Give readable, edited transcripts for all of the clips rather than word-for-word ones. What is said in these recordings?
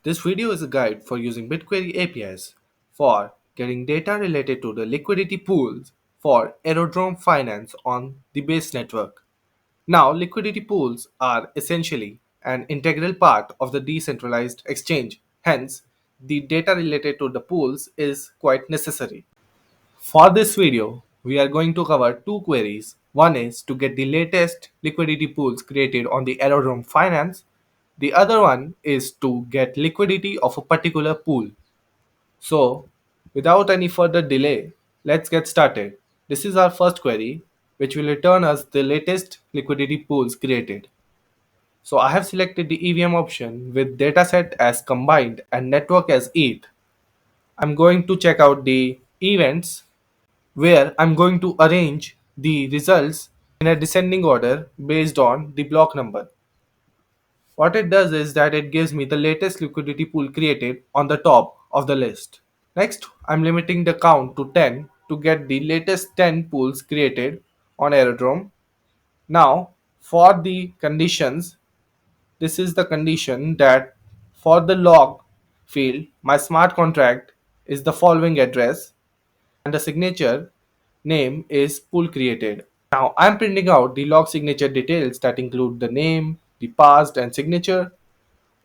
This video is a guide for using Bitquery APIs for getting data related to the liquidity pools for Aerodrome finance on the base network. Now, liquidity pools are essentially an integral part of the decentralized exchange. Hence, the data related to the pools is quite necessary. For this video, we are going to cover two queries. One is to get the latest liquidity pools created on the Aerodrome finance. The other one is to get liquidity of a particular pool. So, without any further delay, let's get started. This is our first query, which will return us the latest liquidity pools created. So I have selected the EVM option with dataset as combined and network as ETH. I'm going to check out the events where I'm going to arrange the results in a descending order based on the block number. What it does is that it gives me the latest liquidity pool created on the top of the list. Next, I'm limiting the count to 10 to get the latest 10 pools created on Aerodrome. Now, for the conditions, this is the condition that for the log field, my smart contract is the following address and the signature name is pool created. Now I'm printing out the log signature details that include the name, the past and signature.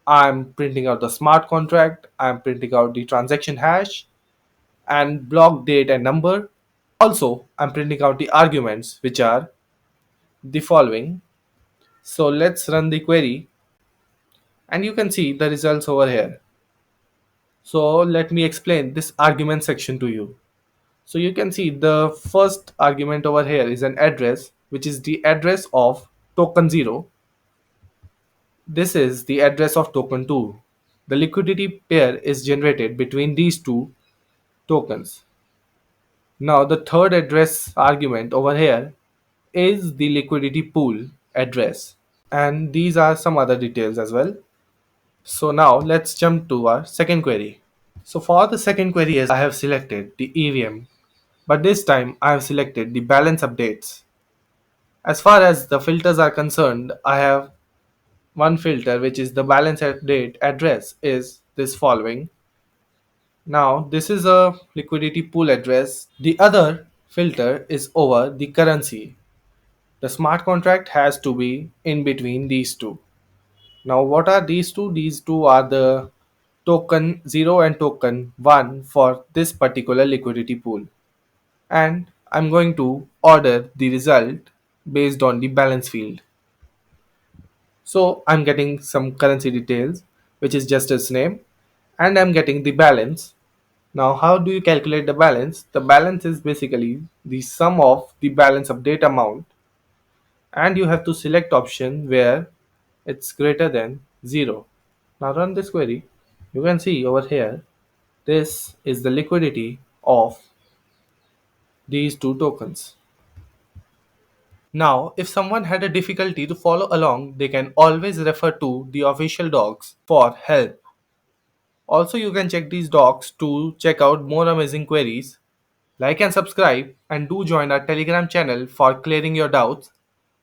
I'm printing out the smart contract. I'm printing out the transaction hash and block date and number. Also, I'm printing out the arguments which are the following. So let's run the query and you can see the results over here. So let me explain this argument section to you. So you can see the first argument over here is an address, which is the address of token 0. This is the address of token 2. The liquidity pair is generated between these two tokens. Now the third address argument over here is the liquidity pool address. And these are some other details as well. So now let's jump to our second query. So for the second query, I have selected the EVM, but this time I have selected the balance updates. As far as the filters are concerned, I have one filter which is the balance update address is this following. Now this is a liquidity pool address. The other filter is over the currency. The smart contract has to be in between these two. Now what are these two? These two are the token 0 and token 1 for this particular liquidity pool. And I'm going to order the result based on the balance field. So I'm getting some currency details, which is just its name, and I'm getting the balance. Now, how do you calculate the balance? The balance is basically the sum of the balance update amount, and you have to select option where it's greater than 0. Now run this query. You can see over here, this is the liquidity of these two tokens. Now, if someone had a difficulty to follow along, they can always refer to the official docs for help. Also, you can check these docs to check out more amazing queries. Like and subscribe, and do join our Telegram channel for clearing your doubts.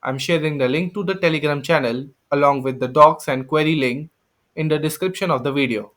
I'm sharing the link to the Telegram channel along with the docs and query link in the description of the video.